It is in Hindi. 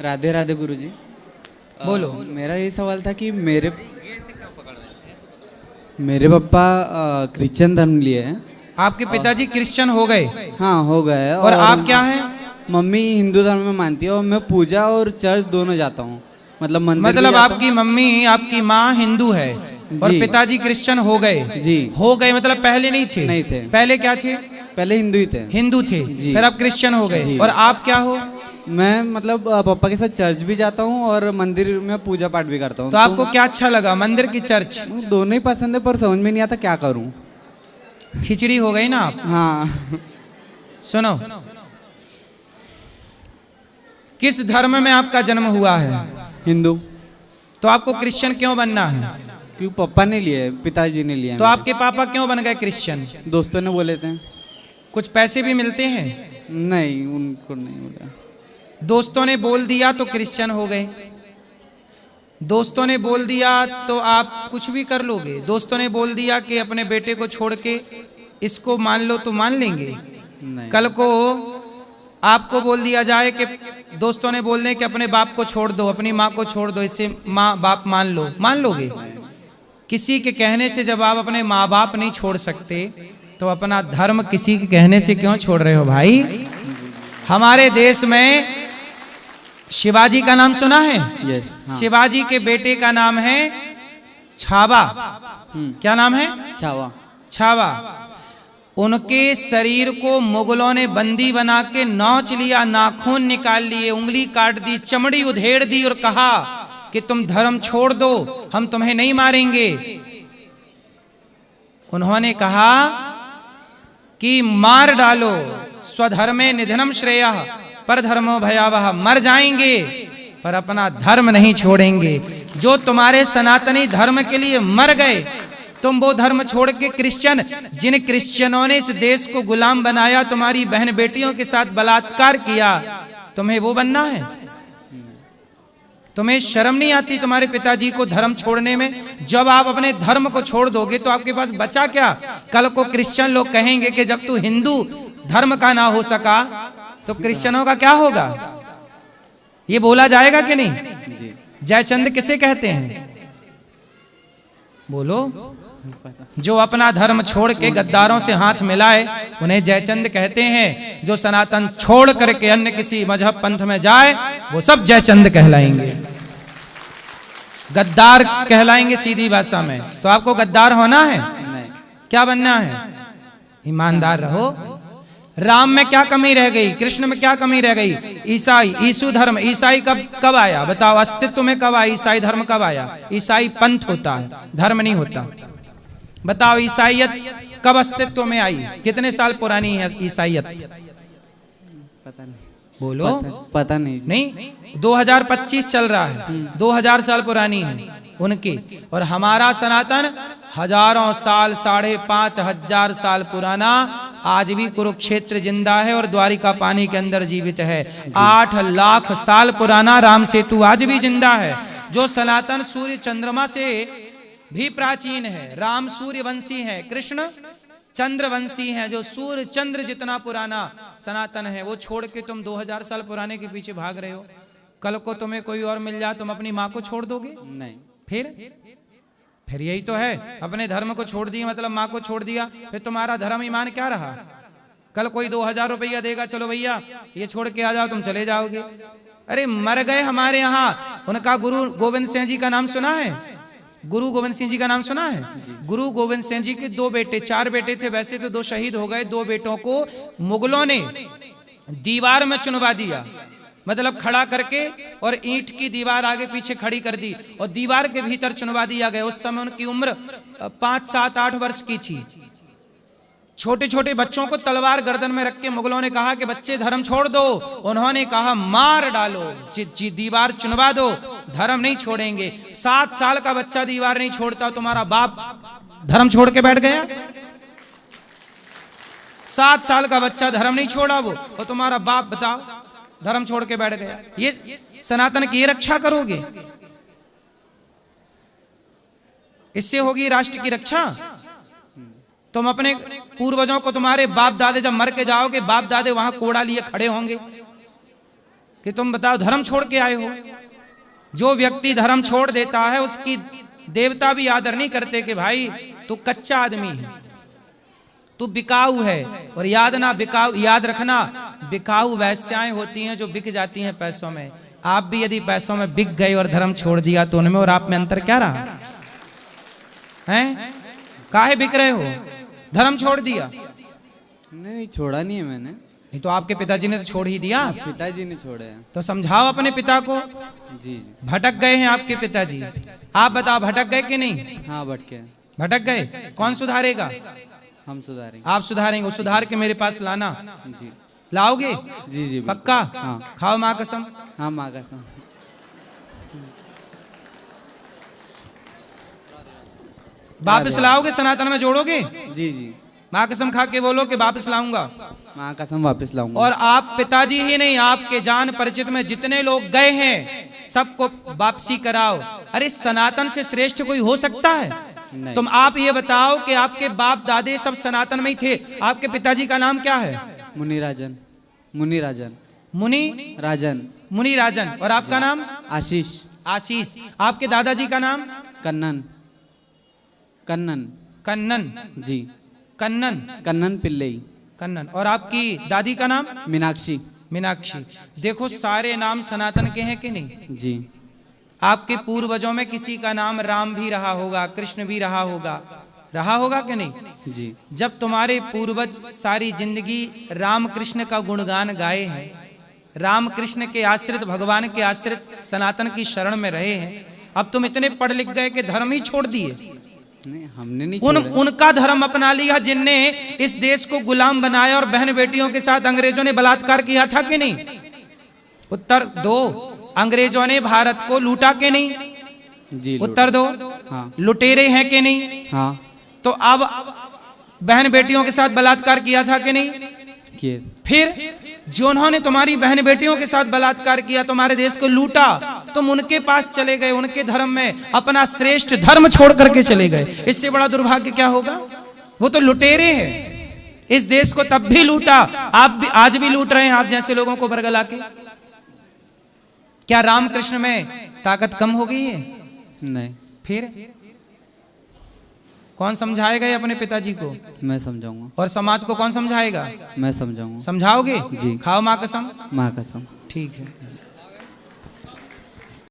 राधे राधे गुरुजी। बोलो। मेरा ये सवाल था कि मेरे पापा क्रिश्चियन धर्म लिए हैं। आपके पिताजी क्रिश्चियन हो गए? हाँ, हो गए। और आप क्या हैं? मम्मी हिंदू धर्म में मानती है और मैं पूजा और चर्च दोनों जाता हूँ। मतलब आपकी मम्मी, आपकी माँ हिंदू है और पिताजी क्रिश्चियन हो गए? जी। हो गए मतलब पहले नहीं थे? नहीं थे। पहले क्या थे? पहले हिंदू ही थे। हिंदू थे, फिर आप क्रिश्चियन हो गए। और आप क्या हो? मैं मतलब पापा के साथ चर्च भी जाता हूँ और मंदिर में पूजा पाठ भी करता हूँ। तो आपको क्या अच्छा लगा, मंदिर की चर्च? दोनों ही पसंद है, पर समझ में नहीं आता क्या करूँ। खिचड़ी हो गई ना आप। हाँ। सुनो, किस धर्म में आपका जन्म हुआ है? हिंदू। तो आपको क्रिश्चियन क्यों बनना है? क्योंकि पापा ने लिए, पिताजी ने लिया। तो आपके पापा क्यों बन गए क्रिश्चियन? दोस्तों ने बोले थे। कुछ पैसे भी मिलते हैं? नहीं, उनको नहीं बोला। दोस्तों ने बोल दिया तो क्रिश्चियन हो गए। दोस्तों ने बोल दिया तो आप कुछ भी कर लोगे। दोस्तों ने बोल दिया कि अपने बेटे को छोड़ के इसको मान लो तो मान लेंगे? नहीं। कल को आपको बोल दिया जाए कि दोस्तों ने बोल दें कि अपने बाप को छोड़ दो, अपनी माँ को छोड़ दो, इससे माँ बाप मान लो, मान लोगे? किसी के कहने से जब आप अपने माँ बाप नहीं छोड़ सकते तो अपना धर्म किसी के कहने से क्यों छोड़ रहे हो भाई? हमारे देश में शिवाजी का नाम सुना है? हाँ। शिवाजी के बेटे का नाम है छावा। क्या नाम है? छावा। छावा। उनके शरीर को मुगलों ने बंदी बना के नोच लिया, नाखून निकाल लिए, उंगली काट दी, चमड़ी उधेड़ दी और कहा कि तुम धर्म छोड़ दो, हम तुम्हें नहीं मारेंगे। उन्होंने कहा कि मार डालो, स्वधर्मे निधनम श्रेयः परधर्मो भयावह, मर जाएंगे पर अपना धर्म नहीं छोड़ेंगे। जो तुम्हारे सनातनी धर्म के लिए मर गए, तुम वो धर्म छोड़ के क्रिश्चियन, जिन क्रिश्चियनों ने इस देश को गुलाम बनाया, तुम्हारी बहन बेटियों के साथ बलात्कार किया, तुम्हें वो बनना है? तुम्हें शर्म नहीं आती तुम्हारे पिताजी को धर्म छोड़ने में? जब आप अपने धर्म को छोड़ दोगे तो आपके पास बचा क्या? कल को क्रिश्चियन लोग कहेंगे कि जब तू हिंदू धर्म का ना हो सका तो क्रिश्चियनों का क्या होगा? ये बोला जाएगा कि नहीं? जयचंद किसे कहते हैं? बोलो। जो अपना धर्म छोड़ के गद्दारों से हाथ मिलाए उन्हें जयचंद कहते हैं। जो सनातन छोड़ करके अन्य किसी मजहब पंथ में जाए वो सब जयचंद कहलाएंगे, गद्दार कहलाएंगे सीधी भाषा में। तो आपको गद्दार होना है? नहीं। क्या बनना है? ईमानदार रहो। राम में क्या कमी रह गई? कृष्ण में क्या कमी रह गई? ईसाई, ईसु धर्म, ईसाई कब आया? बताओ, अस्तित्व में कब आया? ईसाई धर्म कब आया? ईसाई पंथ होता है, धर्म नहीं होता। बताओ, ईसाइयत कब अस्तित्व में आई? कितने साल पुरानी है ईसाइयत? पता नहीं। बोलो। पता नहीं। नहीं, 2025 चल रहा है, 2000 साल पुरानी है उनकी। और हमारा सनातन हजारों साल, 5,500 साल पुराना, आज भी कुरुक्षेत्र जिंदा है और द्वारिका पानी के अंदर जीवित है। 8 लाख साल पुराना राम सेतु आज भी जिंदा है। जो सनातन सूर्य चंद्रमा से भी प्राचीन है। राम सूर्यवंशी है, कृष्ण चंद्रवंशी है। जो सूर्य चंद्र जितना पुराना सनातन है, वो छोड़ के तुम 2000 साल पुराने के पीछे भाग रहे हो। कल को तुम्हें कोई और मिल जाए, तुम अपनी माँ को छोड़ दोगे? नहीं। फिर यही तो है, अपने धर्म को छोड़ दिया मतलब माँ को छोड़ दिया, फिर तुम्हारा धर्म ईमान क्या रहा? कल कोई 2000 रुपया देगा, चलो भैया ये छोड़ के आ जाओ, तुम चले जाओगे। अरे मर गए हमारे यहाँ। उनका गुरु गोविंद सिंह जी का नाम सुना है? गुरु गोविंद सिंह जी का नाम सुना है? गुरु गोविंद सिंह जी के 2 बेटे, 4 बेटे थे वैसे तो, 2 शहीद हो गए। 2 बेटों को मुगलों ने दीवार में चुनवा दिया, मतलब खड़ा करके, और ईंट की दीवार आगे पीछे खड़ी कर दी और दीवार के भीतर चुनवा दिया गया। उस समय उनकी उम्र 5, 7, 8 वर्ष की थी। छोटे छोटे बच्चों को तलवार गर्दन में रख के मुगलों ने कहा कि बच्चे धर्म छोड़ दो। उन्होंने कहा मार डालो, दीवार चुनवा दो, धर्म नहीं छोड़ेंगे। 7 साल का बच्चा दीवार नहीं छोड़ता, तुम्हारा बाप धर्म छोड़ के बैठ गया? 7 साल का बच्चा धर्म नहीं छोड़ा वो, और तुम्हारा बाप बताओ धर्म छोड़ के बैठ गया। ये सनातन की रक्षा करोगे? इससे होगी राष्ट्र की रक्षा? तुम अपने पूर्वजों को, तुम्हारे बाप दादे जब मर के जाओगे, बाप दादे वहां कोड़ा लिए खड़े होंगे, कि तुम बताओ धर्म छोड़ के आए हो। जो व्यक्ति धर्म छोड़ देता है उसकी देवता भी आदर नहीं करते कि भाई तू कच्चा आदमी है, तू बिकाऊ है। और याद रखना, बिकाऊ वैश्याएं होती हैं जो बिक जाती हैं पैसों में। आप भी यदि पैसों में बिक गए और धर्म छोड़ दिया तो उनमें और आप में अंतर क्या रहा हैं? काहे बिक रहे हो? धर्म छोड़ दिया? नहीं, छोड़ा नहीं है मैंने। नहीं तो आपके पिताजी ने तो छोड़ ही दिया। पिताजी ने छोड़े हैं। तो समझाओ अपने पिता को। जी जी। भटक गए हैं आपके पिताजी, आप बताओ भटक गए कि नहीं? हाँ, भटके। भटक गए, कौन सुधारेगा? हम सुधारेंगे। आप सुधारेंगे। वो सुधार के मेरे पास लाना। जी। लाओगे? जी जी, पक्का? हाँ। खाओ माँ कसम। हाँ, माँ कसम। वापस लाओगे? सनातन में जोड़ोगे? जी जी। माँ कसम खा के बोलो कि वापस लाऊंगा। माँ कसम वापस लाऊंगा। और आप पिताजी ही नहीं, आपके जान परिचित में जितने लोग गए हैं सबको वापसी कराओ। अरे सनातन से श्रेष्ठ कोई हो सकता है? नहीं। तुम आप ये बताओ कि आपके बाप दादे सब सनातन में ही थे। आपके पिताजी का नाम क्या है? मुनिराजन। मुनिराजन। मुनि राजन। मुनिराजन। और आपका नाम? आशीष। आशीष। आपके दादाजी का नाम? कन्नन। कन्नन। कन्नन। जी। कन्नन। कन्नन पिल्लई। कन्नन। और आपकी दादी का नाम? मीनाक्षी। मीनाक्षी। देखो सारे नाम सनातन के हैं कि नहीं? जी। आपके पूर्वजों में किसी का नाम राम भी रहा होगा, कृष्ण भी रहा होगा कि नहीं? जी। जब तुम्हारे पूर्वज सारी जिंदगी राम कृष्ण का गुणगान गाए हैं, राम कृष्ण के आश्रित, भगवान के आश्रित सनातन की शरण में रहे हैं, अब तुम इतने पढ़ लिख गए कि धर्म ही छोड़ दिए। नहीं, हमने नहीं छोड़ा। उनका धर्म अपना लिया जिनने इस देश को गुलाम बनाया और बहन बेटियों के साथ अंग्रेजों ने बलात्कार किया था कि नहीं? उत्तर दो। अंग्रेजों ने भारत को लूटा के नहीं? जी। उत्तर दो। हाँ। लुटेरे हैं कि नहीं? हाँ। तो अब बहन बेटियों के साथ बलात्कार किया था कि नहीं? किए। फिर जो उन्होंने तुम्हारी बहन बेटियों के साथ बलात्कार किया, तुम्हारे देश को लूटा, तुम उनके पास चले गए, उनके धर्म में अपना श्रेष्ठ धर्म छोड़ करके चले गए। इससे बड़ा दुर्भाग्य क्या होगा? वो तो लुटेरे हैं। इस देश को तब भी लूटा, आप भी आज भी लूट रहे हैं आप जैसे लोगों को बरगला के। क्या रामकृष्ण में ताकत कम हो गई है? नहीं। फिर कौन समझाएगा ये अपने पिताजी को? मैं समझाऊंगा। और समाज को कौन समझाएगा? मैं समझाऊंगा। समझाओगे? जी। खाओ माँ कसम। माँ कसम। ठीक है।